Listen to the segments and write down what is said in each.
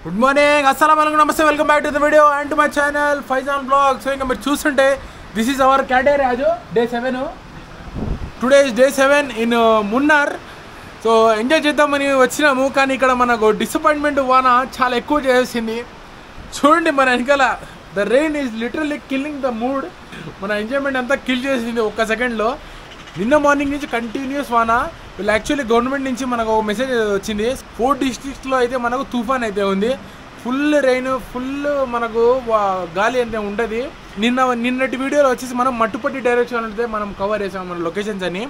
Good morning, అస్సలం వాలేకుమ్, నమస్తే, welcome back to the video and to my channel Faizan blog. So ఇంకా మీరు చూస్తుంటే దిస్ ఈజ్ అవర్ క్యాడే రాజు day 7. Today is day 7 in Munnar. So enjoy చేద్దామని వచ్చినాము, కానీ ఇక్కడ మనకు డిసప్పాయింట్మెంట్ వాన చాలా ఎక్కువ చేసింది. చూడండి మన వెనకాల the rain is literally killing the mood. మన ఎంజాయ్మెంట్ అంతా కిల్ చేసింది ఒక్క సెకండ్లో. నిన్న మార్నింగ్ నుంచి కంటిన్యూస్ వాన. వీళ్ళు యాక్చువల్లీ గవర్నమెంట్ నుంచి మనకు ఒక మెసేజ్ వచ్చింది, 4 డిస్ట్రిక్ట్స్లో అయితే మనకు తుఫాన్ అయితే ఉంది. ఫుల్ రెయిన్, ఫుల్ మనకు గాలి అయితే ఉంటుంది. నిన్నటి వీడియోలో వచ్చేసి మనం మట్టుపట్టి డైరెక్షన్ అయితే మనం కవర్ చేసాము మన లొకేషన్స్ అని.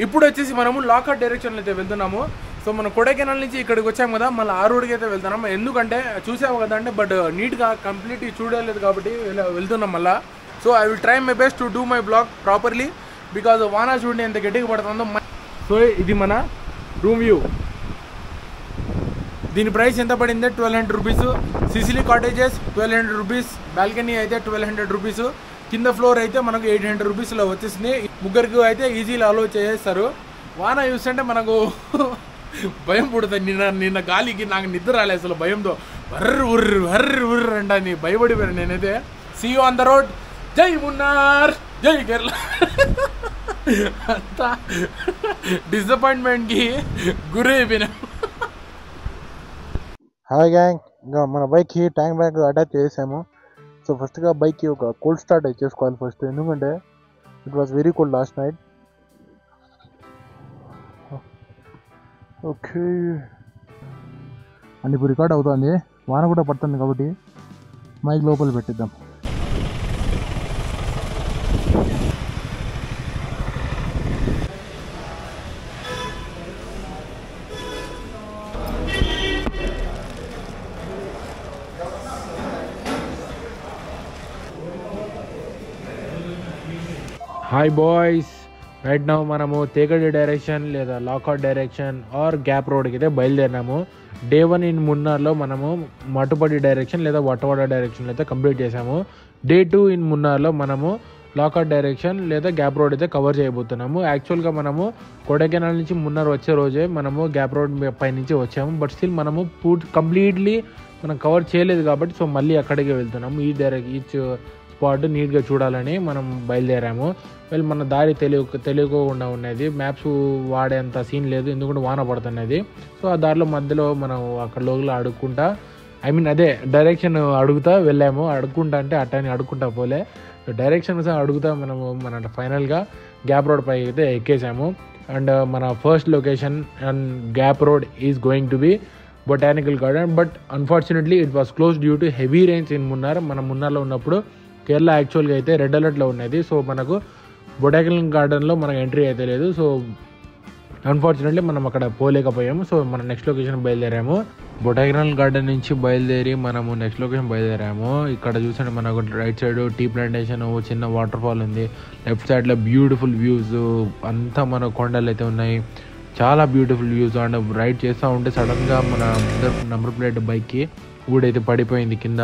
ఇప్పుడు వచ్చేసి మనము లాకౌట్ డైరెక్షన్లో అయితే వెళ్తున్నాము. సో మన కొడైకెనాల్ నుంచి ఇక్కడికి వచ్చాము కదా, మళ్ళీ ఆ రోడ్కి అయితే వెళ్తున్నాము. ఎందుకంటే చూసాము కదా అంటే, బట్ నీట్గా కంప్లీట్ చూడలేదు కాబట్టి వెళ్తున్నాం మళ్ళీ. So I will try my best to do my blog properly, because వాన చూడండి ఎంత గట్టిగా పడుతుందో. సో ఇది మన రూమ్ వ్యూ. దీని ప్రైస్ ఎంత పడింది? 1200 rupees. Sicily cottages 1200 rupees. Balcony అయితే 1200 రూపీస్. కింద ఫ్లోర్ అయితే మనకు 800 రూపీస్లో వచ్చేసింది. ముగ్గురికి అయితే ఈజీలో అలో చేస్తారు. వాన చూస్తుంటే మనకు భయం పుడుతుంది. నిన్న గాలికి నాకు నిద్ర రాలేదు అసలు, భయంతో వర్ర అంటే భయపడిపోయాను నేనైతే. See you on the road. జై మున్నార్, జై కేరళ. అంతా డిసప్పాయింట్మెంట్కి గురి అయిపోయినా. హాయ్ గ్యాంగ్, ఇంకా మన బైక్కి ట్యాంక్ బ్యాగ్ అటాచ్ చేసాము. సో ఫస్ట్గా బైక్కి ఒక కోల్డ్ స్టార్ట్ చేసుకోవాలి ఫస్ట్, ఎందుకంటే it was very cold last night. Okay, and ఇప్పుడు రికార్డ్ అవుతుంది. వాన కూడా పడుతుంది కాబట్టి మైక్ లోపల పెట్టిద్దాం. హాయ్ బాయ్స్, రైట్ నౌ మనము తేగడి డైరెక్షన్ లేదా లాకౌట్ డైరెక్షన్ ఆర్ గ్యాప్ రోడ్కి అయితే బయలుదేరినాము. డే 1 ఇన్ మున్నార్లో మనము మట్టుపడి డైరెక్షన్ లేదా వట్టవాడ డైరెక్షన్ అయితే కంప్లీట్ చేసాము. డే 2 ఇన్ మున్నార్లో మనము లాకౌట్ డైరెక్షన్ లేదా గ్యాప్ రోడ్ అయితే కవర్ చేయబోతున్నాము. యాక్చువల్గా మనము కొడైకెనాల్ నుంచి మున్నార్ వచ్చే రోజే మనము గ్యాప్ రోడ్ పై నుంచి వచ్చాము, బట్ స్టిల్ మనము కంప్లీట్లీ మనం కవర్ చేయలేదు కాబట్టి సో మళ్ళీ అక్కడికే వెళ్తున్నాము. ఈచ్ స్పాట్ నీట్గా చూడాలని మనం బయలుదేరాము. మన దారి తెలియకుండా ఉన్నది. మ్యాప్స్ వాడేంత సీన్ లేదు, ఎందుకంటే వాన పడుతున్నది. సో ఆ దారిలో మధ్యలో మనం అక్కడ లోపల అడుక్కుంటా, అదే డైరెక్షన్ అడుగుతా వెళ్ళాము. అడుక్కుంటా అంటే అట్టని అడుక్కుంటా పోలే, డైరెక్షన్స్ అడుగుతా మన ఫైనల్గా గ్యాప్ రోడ్ పై అయితే ఎక్కేసాము. అండ్ మన first location and gap road is going to B botanical garden, but unfortunately it was close due to heavy rains in Munnar. మనం మున్నార్లో ఉన్నప్పుడు కేరళ యాక్చువల్గా అయితే రెడ్ అలర్ట్లో ఉన్నది. సో మనకు బొటానికల్ గార్డెన్లో మనకు ఎంట్రీ అయితే లేదు. సో అన్ఫార్చునేట్లీ మనం అక్కడ పోలేకపోయాము. సో మన నెక్స్ట్ లొకేషన్ బయలుదేరాము. బొటానికల్ గార్డెన్ నుంచి బయలుదేరి మనము నెక్స్ట్ లొకేషన్ బయలుదేరాము. ఇక్కడ చూసండి మనకు రైట్ సైడ్ టీ ప్లాంటేషన్, చిన్న వాటర్ ఫాల్ ఉంది. లెఫ్ట్ సైడ్లో బ్యూటిఫుల్ వ్యూస్, అంతా మన కొండలు అయితే ఉన్నాయి, చాలా బ్యూటిఫుల్ వ్యూస్. అండ్ రైడ్ చేస్తూ ఉంటే సడన్గా మన నంబర్ ప్లేట్ బైక్కి ఊడైతే పడిపోయింది కింద.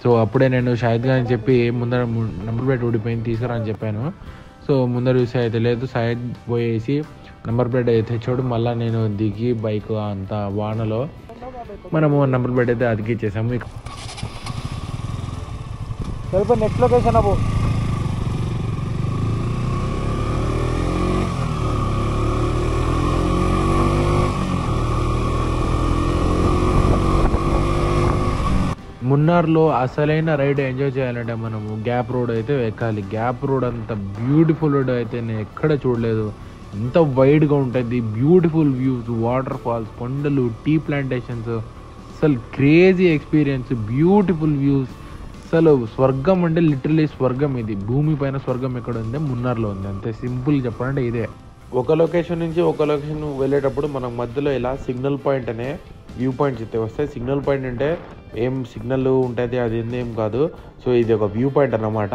సో అప్పుడే నేను షాహిద్ అని చెప్పి ముందర నంబర్ ప్లేట్ ఊడిపోయింది తీసుకురా అని చెప్పాను. సో ముందర చూసి అయితే లేదు, షాహిద్ పోయేసి నంబర్ ప్లేట్ అయితే తెచ్చాడు. మళ్ళీ నేను దిగి బైక్ అంత వానలో మనము నంబర్ ప్లేట్ అయితే అతికిచ్చేసాము. నెక్స్ట్ లొకేషన్ అవ్వు. మున్నార్లో అసలైన రైడ్ ఎంజాయ్ చేయాలంటే మనము గ్యాప్ రోడ్ అయితే ఎక్కాలి. గ్యాప్ రోడ్ అంత బ్యూటిఫుల్ రోడ్ అయితే నేను ఎక్కడ చూడలేదు. ఎంత వైడ్గా ఉంటుంది, బ్యూటిఫుల్ వ్యూస్, వాటర్ ఫాల్స్, కొండలు, టీ ప్లాంటేషన్స్, అసలు క్రేజీ ఎక్స్పీరియన్స్, బ్యూటిఫుల్ వ్యూస్. అసలు స్వర్గం అంటే లిటరలీ స్వర్గం. ఇది భూమి పైన స్వర్గం ఎక్కడ ఉంది? మున్నార్లో ఉంది. అంతే సింపుల్ చెప్పాలంటే ఇదే. ఒక లొకేషన్ నుంచి ఒక లొకేషన్ వెళ్ళేటప్పుడు మనం మధ్యలో ఇలా సిగ్నల్ పాయింట్ అనే వ్యూ పాయింట్స్ అయితే వస్తాయి. సిగ్నల్ పాయింట్ అంటే ఏం సిగ్నల్ ఉంటుంది అది ఏం కాదు. సో ఇది ఒక వ్యూ పాయింట్ అన్నమాట.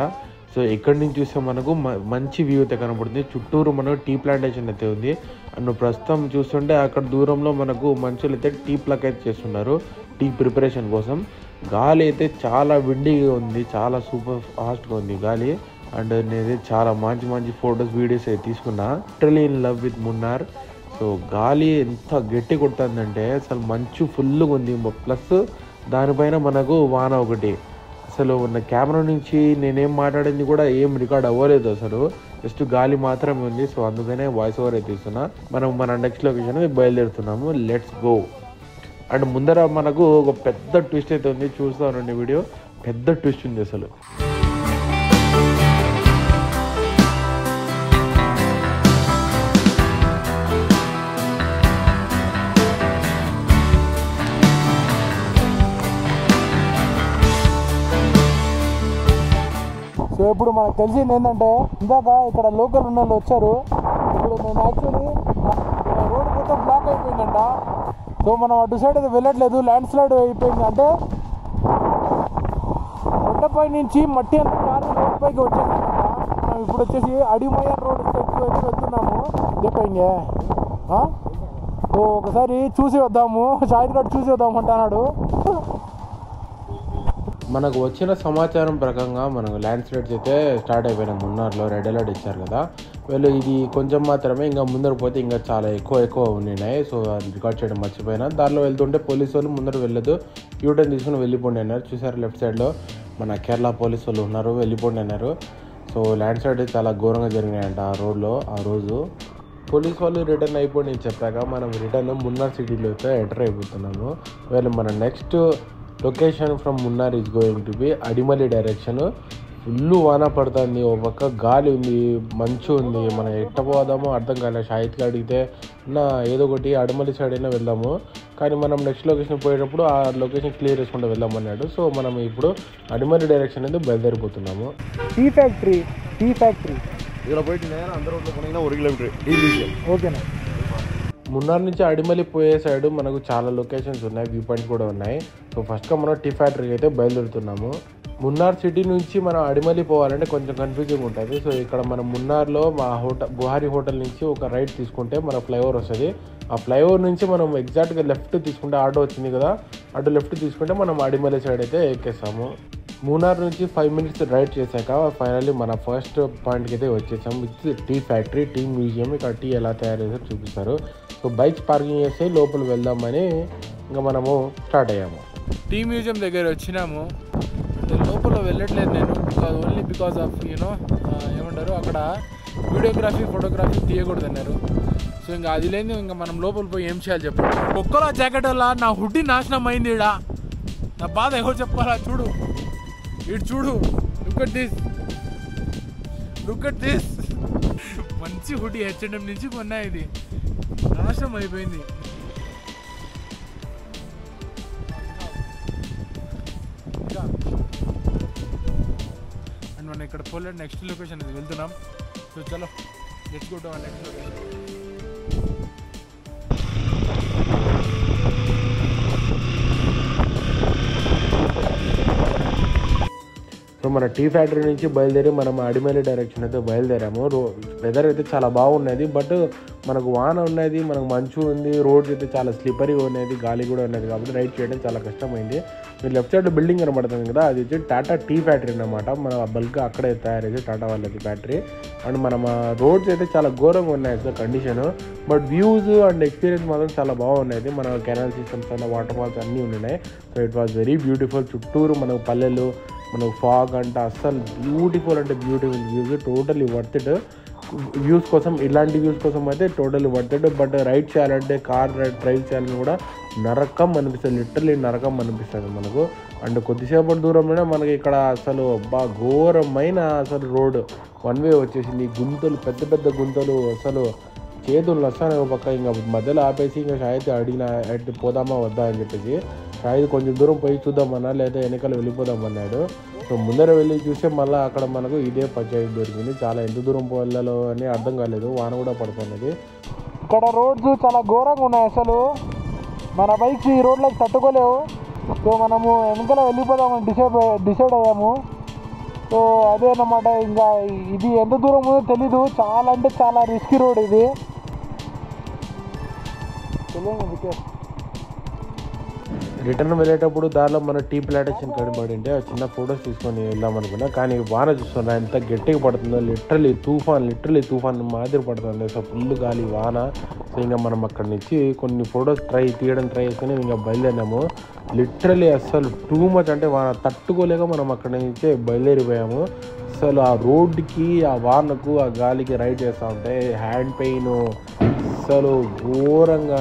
సో ఇక్కడి నుంచి చూస్తే మనకు మంచి వ్యూ అయితే కనపడుతుంది. చుట్టూరు మనకు టీ ప్లాంటేషన్ అయితే ఉంది. అండ్ ప్రస్తుతం చూస్తుంటే అక్కడ దూరంలో మనకు మనుషులు అయితే టీ ప్లక్ అయితే చేస్తున్నారు టీ ప్రిపరేషన్ కోసం. గాలి అయితే చాలా విండీగా ఉంది, చాలా సూపర్ ఫాస్ట్గా ఉంది గాలి. అండ్ నేను చాలా మంచి ఫొటోస్ వీడియోస్ అయితే తీసుకున్నా. Literally in love with Munnar. So గాలి ఎంత గట్టి కొడుతుందంటే అసలు మంచు ఫుల్గా ఉంది. ప్లస్ దానిపైన మనకు వాన ఒకటి. అసలు ఉన్న కెమెరా నుంచి నేనేం మాట్లాడింది కూడా ఏం రికార్డ్ అవ్వలేదు, అసలు జస్ట్ గాలి మాత్రమే ఉంది. సో అందుకనే వాయిస్ ఓవర్ అయితే ఇస్తున్నా. మనం మన నెక్స్ట్ లొకేషన్ బయలుదేరుతున్నాము. Let's go. అండ్ ముందర మనకు ఒక పెద్ద ట్విస్ట్ అయితే ఉంది, చూస్తానండి వీడియో. పెద్ద ట్విస్ట్ ఉంది అసలు. సో ఇప్పుడు మనకు తెలిసింది ఏంటంటే, ఇందాక ఇక్కడ లోకల్ ఉన్న వాళ్ళు వచ్చారు. ఇప్పుడు మేము యాక్చువల్లీ రోడ్ మొత్తం బ్లాక్ అయిపోయిందంట. సో మనం అటు సైడ్ అయితే వెళ్ళట్లేదు, ల్యాండ్ స్లైడ్ అయిపోయింది. అంటే కొండపై నుంచి మట్టి అంతా కారు రోడ్ పైకి వచ్చేసిందంట. మనం ఇప్పుడు వచ్చేసి అడిమయ్య రోడ్ అయితే వెళ్తున్నాము. చెప్పండి. సో ఒకసారి చూసి వద్దాము, షాహిద్ గఢ్ చూసి వద్దాము అంటున్నాడు. మనకు వచ్చిన సమాచారం ప్రకారంగా మనకు ల్యాండ్ స్లైడ్స్ అయితే స్టార్ట్ అయిపోయినాయి. మున్నార్లో రెడ్ అలర్ట్ ఇచ్చారు కదా, వీళ్ళు ఇది కొంచెం మాత్రమే, ఇంకా ముందర పోతే ఇంకా చాలా ఎక్కువ ఉన్నాయి. సో అది రికార్డ్ చేయడం మర్చిపోయినా. దారిలో వెళ్తుంటే పోలీసు వాళ్ళు ముందర వెళ్ళదు, యూటర్న్ తీసుకుని వెళ్ళిపోండి అన్నారు. చూసారు లెఫ్ట్ సైడ్లో మన కేరళ పోలీసు వాళ్ళు ఉన్నారు, వెళ్ళిపోండి అన్నారు. సో ల్యాండ్ స్లైడ్ చాలా ఘోరంగా జరిగినాయంట ఆ రోడ్లో. ఆ రోజు పోలీస్ వాళ్ళు రిటర్న్ అయిపోండి అని చెప్పాక మనం రిటర్న్ మున్నార్ సిటీలో అయితే ఎంటర్ అయిపోతున్నాము. వీళ్ళు మన next location from Munnar is going to be Adimali direction. Full వాన పడుతుంది, ఒక పక్క గాలి ఉంది, మంచు ఉంది. మనం ఎట్ట పోదామో అర్థం కాలేదు. షాహిద్కి అడిగితే నా ఏదో ఒకటి అడిమలి సైడ్ అయినా వెళ్దాము, కానీ మనం నెక్స్ట్ లొకేషన్ పోయేటప్పుడు ఆ లొకేషన్ క్లియర్ చేసుకుంటూ వెళ్దామన్నాడు. సో మనం ఇప్పుడు అడిమలి డైరెక్షన్ అయితే బయలుదేరిపోతున్నాము. టీ ఫ్యాక్టరీ இதில் போயிட்டு நேரம் அந்த ரோட்டில் போனீங்கன்னா 1 கிலோமீட்டர் டீலீஷியம். ఓకేనా. మున్నార్ నుంచి అడిమలి పోయే సైడ్ మనకు చాలా లొకేషన్స్ ఉన్నాయి, వ్యూ పాయింట్స్ కూడా ఉన్నాయి. సో ఫస్ట్గా మనం టీ ఫ్యాక్టరీకి అయితే బయలుదేరుతున్నాము. మున్నార్ సిటీ నుంచి మనం అడిమలి పోవాలంటే కొంచెం కన్ఫ్యూజింగ్ ఉంటుంది. సో ఇక్కడ మనం మున్నార్లో మా గుహారీ హోటల్ నుంచి ఒక రైట్ తీసుకుంటే మన ఫ్లైఓవర్ వస్తుంది. ఆ ఫ్లైఓవర్ నుంచి మనం ఎగ్జాక్ట్గా లెఫ్ట్ తీసుకుంటే ఆటో వచ్చింది కదా, అటు లెఫ్ట్ తీసుకుంటే మనం అడిమలి సైడ్ అయితే ఎక్కేస్తాము. మున్నార్ నుంచి 5 minutes రైడ్ చేశాక ఫైనల్లీ మన ఫస్ట్ పాయింట్కి అయితే వచ్చేసాము. With tea factory, tea museum. ఇక్కడ టీ ఎలా తయారు చేస్తారో చూపిస్తారు. సో బైక్స్ పార్కింగ్ చేస్తే లోపల వెళ్దామని ఇంకా మనము స్టార్ట్ అయ్యాము. టీ మ్యూజియం దగ్గర వచ్చినాము. లోపల వెళ్ళట్లేదు నేను, ఓన్లీ బికాస్ ఆఫ్ ఏమంటారు, అక్కడ వీడియోగ్రఫీ ఫోటోగ్రఫీ తీయకూడదు అన్నారు. సో ఇంకా అది లేదు, ఇంకా మనం లోపల పోయి ఏం చేయాలి చెప్పండి. ఒక్కలా జాకెట్ వల్ల నా హుడ్డీ నాశనం అయింది. ఈడ నా బాధ ఎవరు చెప్పాలా, చూడు ఇటు చూడు. లుక్ అట్ దిస్ మంచి హుడ్డీ H&M నుంచి కొన్నా, ఇది నాశనం అయిపోయింది. అండ్ మనం ఇక్కడ పోలే నెక్స్ట్ లొకేషన్ అది వెళ్తున్నాం. సో చలో let's go to our next location. So మన టీ ఫ్యాక్టరీ నుంచి బయలుదేరి మనం అడిమలి డైరెక్షన్ అయితే బయలుదేరాము. వెదర్ అయితే చాలా బాగున్నది, బట్ మనకు వాన ఉన్నది, మనకు మంచు ఉంది, రోడ్స్ అయితే చాలా స్లిప్పరీగా ఉన్నది, గాలి కూడా ఉన్నది, కాబట్టి రైడ్ చేయడం చాలా కష్టమైంది. మీరు లెఫ్ట్ సైడ్ బిల్డింగ్ కనబడుతుంది కదా, అది వచ్చి టాటా టీ ఫ్యాక్టరీ అన్నమాట. మన బల్క్గా అక్కడే తయారైతే టాటా వాళ్ళది ఫ్యాక్టరీ. అండ్ మన రోడ్స్ అయితే చాలా ఘోరంగా ఉన్నాయి sir condition, but views and experience మాత్రం చాలా బాగున్నది. మన కెనాల్ సిస్టమ్స్ అన్న వాటర్ ఫాల్స్ అన్నీ ఉన్నాయి. So it was very beautiful. చుట్టూరు మనకు పల్లెలు, మనకు ఫాగ్ అంటే అస్సలు beautiful views. Totally worth it. Views కోసం, ఇలాంటి వ్యూస్ కోసం అయితే totally worth it. But ride చేయాలంటే, కార్ డ్రైవ్ చేయాలని కూడా నరకం అనిపిస్తుంది, లిటరల్లీ నరకం అనిపిస్తుంది మనకు. అండ్ కొద్దిసేపటి దూరంలోనే మనకి ఇక్కడ అసలు ఘోరమైన అసలు రోడ్ 1 way వచ్చేసింది. గుంతలు, పెద్ద పెద్ద గుంతలు, అసలు చేతులు వస్తాను ఒక పక్క. ఇంకా మధ్యలో ఆపేసి ఇంకా షాహిద్ అడిగిన పోదామా వద్దా అని చెప్పేసి, షాహిద్ కొంచెం దూరం పోయి చూద్దామన్నా లేదా వెనకాల వెళ్ళిపోదామన్నాడు. సో ముందర వెళ్ళి చూస్తే మళ్ళీ అక్కడ మనకు ఇదే పంచాయతీ దొరికింది. చాలా ఎంత దూరం పోవాలో అని అర్థం కాలేదు, వాన కూడా పడుతున్నది. ఇక్కడ రోడ్స్ చాలా ఘోరంగా ఉన్నాయి, అసలు మన బైక్స్ ఈ రోడ్లకు తట్టుకోలేవు. సో మనము వెనకాల వెళ్ళిపోదామని డిసైడ్ అయ్యాము. సో అదే అన్నమాట. ఇంకా ఇది ఎంత దూరం ఉందో తెలీదు, చాలా అంటే చాలా రిస్కీ రోడ్ ఇది. రిటర్న్ వెళ్ళేటప్పుడు దారిలో మన టీ ప్లాంటేషన్ కనబడి ఉంటే చిన్న ఫొటోస్ తీసుకొని వెళ్దాం అనుకున్నా. కానీ వాన చూస్తున్నా ఎంత గట్టిగా పడుతుందో, లిటరలీ తుఫాన్ మాదిరి పడుతుంది. సో ఫుల్ గాలి వాన. సో ఇంకా మనం అక్కడి నుంచి కొన్ని ఫొటోస్ ట్రై చేసుకొని ఇంకా బయలుదేరినాము. లిటరలీ అస్సలు టూ మచ్ అంటే వాన తట్టుకోలేక మనం అక్కడి నుంచి బయలుదేరిపోయాము. అసలు ఆ రోడ్డుకి, ఆ వానకు, ఆ గాలికి రైడ్ చేస్తూ ఉంటే హ్యాండ్ పెయిన్ అసలు ఘోరంగా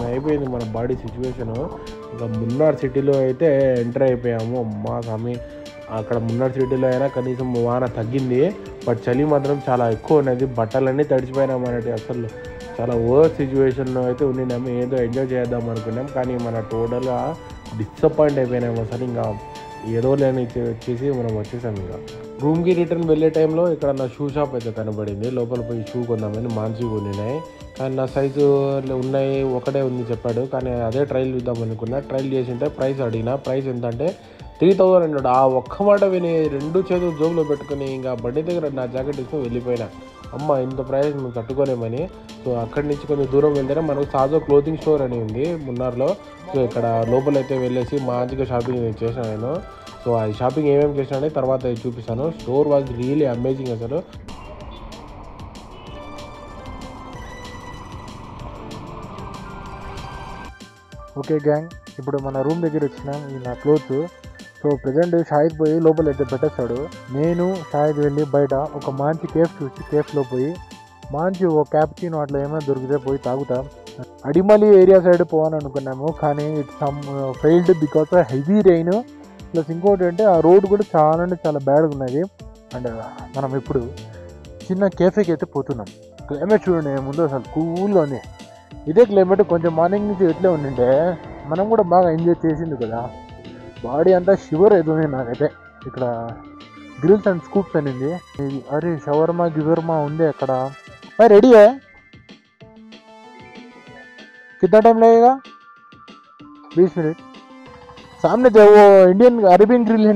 అయిపోయింది మన బాడీ సిచ్యువేషను. ఇంకా మున్నార్ సిటీలో అయితే ఎంటర్ అయిపోయాము. అమ్మా స్వామి, అక్కడ మున్నార్ సిటీలో అయినా కనీసం వాన తగ్గింది, బట్ చలి మాత్రం చాలా ఎక్కువ ఉన్నది. బట్టలన్నీ తడిచిపోయినాం అన్నట్టు. అసలు చాలా వర్స్ట్ సిచ్యువేషన్లో అయితే ఉండినాము. ఏదో ఎంజాయ్ చేద్దాం అనుకున్నాం, కానీ మన టోటల్గా డిసప్పాయింట్ అయిపోయినాము. అసలు ఇంకా ఏదో లేని వచ్చేసి మనం వచ్చేసాం. ఇంకా రూమ్కి రిటర్న్ వెళ్ళే టైంలో ఇక్కడ నా షూ షాప్ అయితే కనబడింది. లోపల పోయి షూ కొందామని మాన్సీ కొనినాయి. కానీ నా సైజు ఉన్నాయి, ఒకటే ఉంది చెప్పాడు. కానీ అదే ట్రైల్ చూద్దాం అనుకున్నా. ట్రైల్ చేసింటే ప్రైస్ అడిగిన. ప్రైస్ ఎంత అంటే 3000 అన్నాడు. ఆ ఒక్క మాట విని 2 చేతులు జోబులో పెట్టుకుని ఇంకా బండి దగ్గర నా జాకెట్ తీసుకుని వెళ్ళిపోయినా. అమ్మ ఇంత ప్రైస్ మేము తట్టుకోలేమని. సో అక్కడి నుంచి కొంచెం దూరం వెళ్తేనే మనకు సాజో క్లోతింగ్ స్టోర్ అని ఉంది మున్నార్లో. సో ఇక్కడ లోపలైతే వెళ్ళేసి మంచిగా షాపింగ్ చేశాను నేను. సో ఆ షాపింగ్ ఏమేమి చేసినా తర్వాత చూపిస్తాను. స్టోర్ వాజ్ రియలీ అమేజింగ్ అసలు. ఓకే గ్యాంగ్, ఇప్పుడు మన రూమ్ దగ్గర వచ్చినాం. ఈ నా క్లోత్స్. సో ప్రజెంట్ షాహిద్ పోయి లోపల అయితే పెట్టేస్తాడు. నేను షాహిద్ వెళ్ళి బయట ఒక మంచి కేఫ్ చూసి కేఫ్లో పోయి మంచి ఓ క్యాప్చినో అట్లా ఏమైనా దొరికితే పోయి తాగుతాం. అడిమలి ఏరియా సైడ్ పోవాలని అనుకున్నాము, కానీ it's failed because of heavy rain. Plus ఇంకోటి అంటే ఆ రోడ్ కూడా చాలా బ్యాడ్గా ఉన్నది. అండ్ మనం ఇప్పుడు చిన్న కేఫేకి అయితే పోతున్నాం. క్లైమేట్ చూడండి ముందు అసలు కూల్గా ఉంది. ఇదే క్లైమేట్ కొంచెం మార్నింగ్ నుంచి ఎట్లే ఉండింటే మనం కూడా బాగా ఎంజాయ్ చేసింది కదా. బాడీ అంతా షివర్ అవుతుంది నాకైతే. ఇక్కడ గ్రిల్స్ అండ్ స్కూప్స్ అనింది. అరే షవర్మా గివర్మా ఉంది అక్కడ. రెడీ है? कितना टाइम लगेगा? 20 मिनट. सामने थे वो इंडियन अरेबियन ग्रिल है.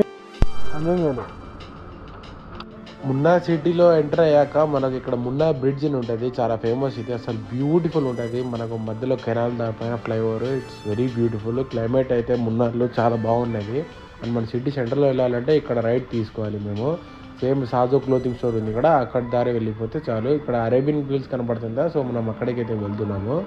మున్నార్ సిటీలో ఎంటర్ అయ్యాక మనకు ఇక్కడ మున్నార్ బ్రిడ్జ్ అని ఉంటుంది. చాలా ఫేమస్ ఇది. అసలు బ్యూటిఫుల్ ఉంటుంది. మనకు మధ్యలో కెనాల్ దానిపైన flyover. It's very beautiful. Climate అయితే మున్నార్లో చాలా బాగున్నది. అండ్ మన సిటీ సెంటర్లో వెళ్ళాలంటే ఇక్కడ రైట్ తీసుకోవాలి మేము. సేమ్ సాజో క్లోతింగ్ స్టోర్ ఉంది ఇక్కడ, అక్కడ దారి వెళ్ళిపోతే చాలు. ఇక్కడ అరేబియన్ గ్రిల్స్ కనపడుతుందా, సో మనం అక్కడికి అయితే వెళ్తున్నాము.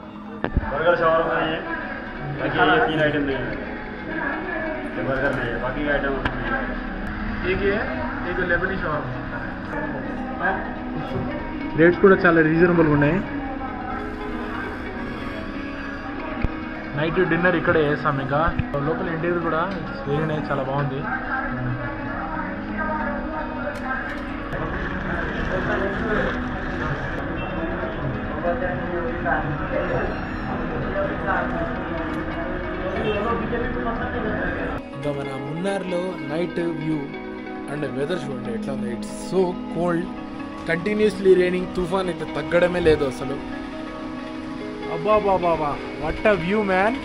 రేట్స్ కూడా చాలా రీజనబుల్గా ఉన్నాయి. నైట్ డిన్నర్ ఇక్కడే చేస్తాం. ఇంకా లోపల ఇంటీరియర్ కూడా ఇట్స్ వెరీ నైస్, చాలా బాగుంది. ఇంకా మన మున్నార్లో నైట్ వ్యూ అండ్ వెదర్ చూడండి ఎట్లా ఉంది. It's so cold, continuously raining. తుఫాన్ అయితే తగ్గడమే లేదు అసలు. అబ్బా బాబా what a view man.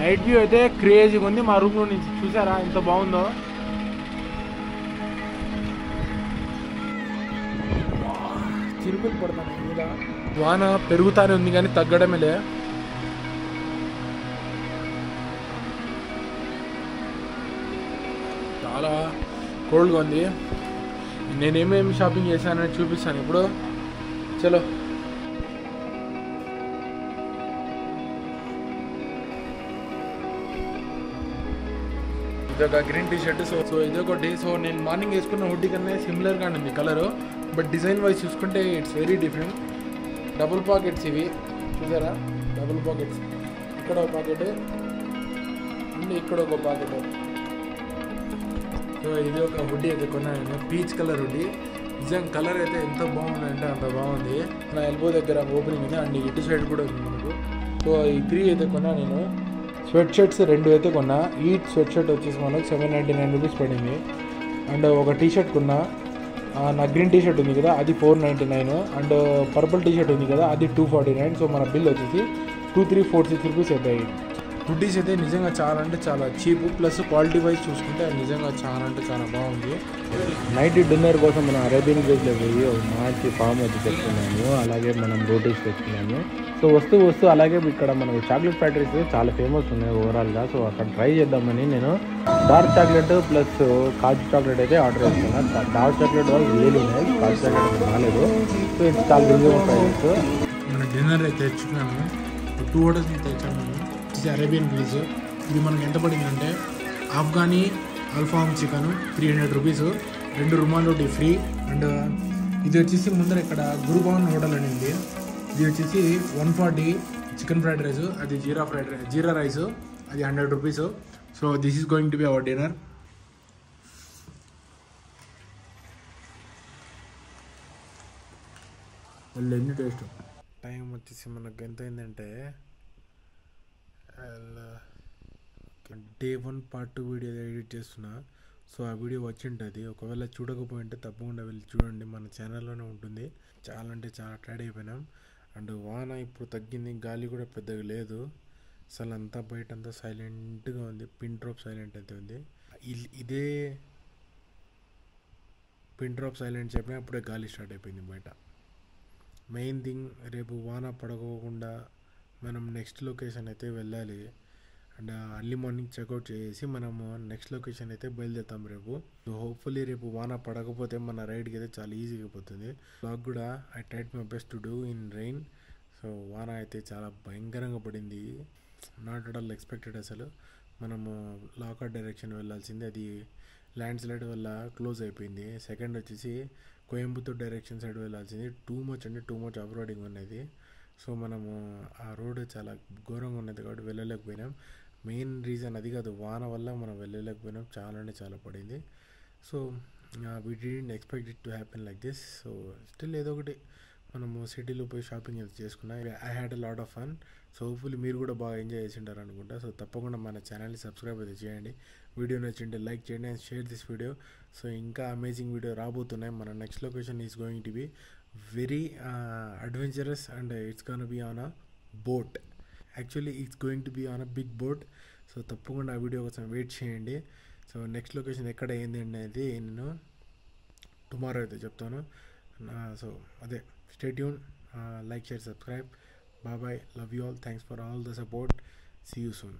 Night view అయితే క్రేజీగా ఉంది. మా రూమ్లో నుంచి చూసారా ఎంత బాగుందో. చిరుకులు పడతాను మీద. వాన పెరుగుతానే ఉంది కానీ తగ్గడమే లే. చాలా కోల్డ్గా ఉంది. నేనేమేమి షాపింగ్ చేశానని చూపిస్తాను ఇప్పుడు. చలో. ఇదొక గ్రీన్ టీ షర్ట్. సో ఇదొకటి. సో నేను మార్నింగ్ వేసుకున్న హుడ్డీ కన్నా సిమిలర్గా ఉంది కలరు, బట్ డిజైన్ వైజ్ చూసుకుంటే it's very different. Double pockets ఇవి చూసారా, డబుల్ పాకెట్స్. ఇక్కడ ఒక పాకెట్ అండ్ ఇక్కడ ఒక పాకెట్. సో ఇది ఒక హుడ్డీ అయితే కొన్నాను, పీచ్ కలర్ హుడ్డీ. నిజంగా కలర్ అయితే ఎంత బాగుందంటే అంత బాగుంది. నా ఎల్బో దగ్గర ఓపెనింగ్ ఉంది అండ్ ఇటు సైడ్ కూడా ఉంది మనకు. సో ఈ 3 అయితే కొన్నా నేను. స్వెట్ షర్ట్స్ 2 అయితే కొన్నా. ఈ స్వెట్ షర్ట్ వచ్చేసి మనకు 799 రూపీస్ పడింది. అండ్ ఒక టీ షర్ట్ కొన్నా. నా గ్రీన్ టీ షర్ట్ ఉంది కదా అది 499. అండ్ పర్పుల్ టీ షర్ట్ ఉంది కదా అది 249. సో మన బిల్ వచ్చేసి 2346 రూపీస్ అవుతాయి. హుడ్డీస్ అయితే నిజంగా చాలా అంటే చాలా చీప్, ప్లస్ క్వాలిటీ వైజ్ చూసుకుంటే అది నిజంగా చాలా అంటే చాలా బాగుంది. నైట్ డిన్నర్ కోసం మనం అరేబియన్ ప్లేస్లో పోయి ఒక మంచి ఫామ్ వచ్చి తెచ్చుకున్నాము, అలాగే మనం రోటీస్ తెచ్చుకున్నాము. సో వస్తూ అలాగే ఇక్కడ మనకి చాక్లెట్ ఫ్యాక్టరీస్ చాలా ఫేమస్ ఉన్నాయి ఓవరాల్గా. సో అక్కడ ట్రై చేద్దామని నేను డార్క్ చాక్లెట్ ప్లస్ కాజు చాక్లెట్ అయితే ఆర్డర్ చేస్తున్నాను. డార్క్ చాక్లెట్ వాళ్ళు రియల్ ఉన్నాయి, కాజు చాక్లెట్ రాలేదు. సో ఇది చాలా రీజనబుల్ ప్రైస్. మన డిన్నర్ అయితే తెచ్చుకున్నాము, 2 ఆర్డర్స్ తెచ్చాము. ఇది అరేబియన్ గ్రిల్స్. ఇది మనకి ఎంత పడిందంటే Afghani alfaham chicken 300 rupees, 2 rumal roti free. And ఇది వచ్చేసి ముందర ఇక్కడ గురుభవన్ హోటల్ అని ఉంది. ఇది వచ్చేసి 140 చికెన్ ఫ్రైడ్ రైస్, అది జీరా రైస్, అది 100 rupees. So this is going to be our dinner. ఎన్ని టేస్ట్. టైం వచ్చేసి మనకు ఎంత అయిందంటే Day 1 Part 2 వీడియో ఎడిట్ చేస్తున్నా. సో ఆ వీడియో వచ్చి ఉంటుంది, ఒకవేళ చూడకపోయింటే తప్పకుండా వెళ్ళి చూడండి, మన ఛానల్లోనే ఉంటుంది. చాలా అంటే చాలా టైర్డ్ అయిపోయినాం. అండ్ వాన ఇప్పుడు తగ్గింది, గాలి కూడా పెద్దగా లేదు, అసలు అంతా బయట అంతా సైలెంట్గా ఉంది. పిన్ డ్రాప్ సైలెంట్ అయితే ఉంది. ఇదే పిన్ డ్రాప్ సైలెంట్ చెప్పిన అప్పుడే గాలి స్టార్ట్ అయిపోయింది బయట. మెయిన్ థింగ్, రేపు వాన పడకోకుండా మనం నెక్స్ట్ లొకేషన్ అయితే వెళ్ళాలి. అండ్ అర్లీ మార్నింగ్ చెక్అవుట్ చేసి మనము నెక్స్ట్ లొకేషన్ అయితే బయలుదేరుతాం రేపు. సో హోప్ఫుల్లీ రేపు వాన పడకపోతే మన రైడ్కి అయితే చాలా ఈజీగా పోతుంది. బ్లాగ్ కూడా I tried my best to do in rain. So వాన అయితే చాలా భయంకరంగా పడింది, నాట్ అట్ ఆల్ ఎక్స్పెక్టెడ్. అసలు మనము లాకౌట్ డైరెక్షన్ వెళ్ళాల్సింది, అది ల్యాండ్ స్లైడ్ వల్ల క్లోజ్ అయిపోయింది. సెకండ్ వచ్చేసి కోయంబత్తూర్ డైరెక్షన్ సైడ్ వెళ్ళాల్సింది, టూ మచ్ ఆఫ్ రోడింగ్ ఉన్నది. సో మనము ఆ రోడ్ చాలా ఘోరంగా ఉన్నది కాబట్టి వెళ్ళలేకపోయినాం. మెయిన్ రీజన్ అది కాదు, వాన వల్ల మనం వెళ్ళలేకపోయినాం, చాలా అంటే చాలా పడింది. So we didn't expect it to happen like this. So still ఏదో ఒకటి మనము సిటీలో పోయి షాపింగ్ అయితే చేసుకున్నాం. I had a lot of fun. So hopefully మీరు కూడా బాగా ఎంజాయ్ చేసి ఉంటారు అనుకుంటా. సో తప్పకుండా మన ఛానల్ని సబ్స్క్రైబ్ అయితే చేయండి, వీడియో నచ్చింటే లైక్ చేయండి and share this video. So ఇంకా అమేజింగ్ వీడియో రాబోతున్నాయి. మన next location is going to be very adventurous and it's gonna be on a boat. Actually it's going to be on a big boat. So తప్పకుండా ఆ video కోసం wait చేయండి. So next location ఎక్కడ ఏంది అనేది నేను టుమారో అయితే చెప్తాను. సో అదే, stay tune, like, share, subscribe. Bye bye, love you all, thanks for all the support, see you soon.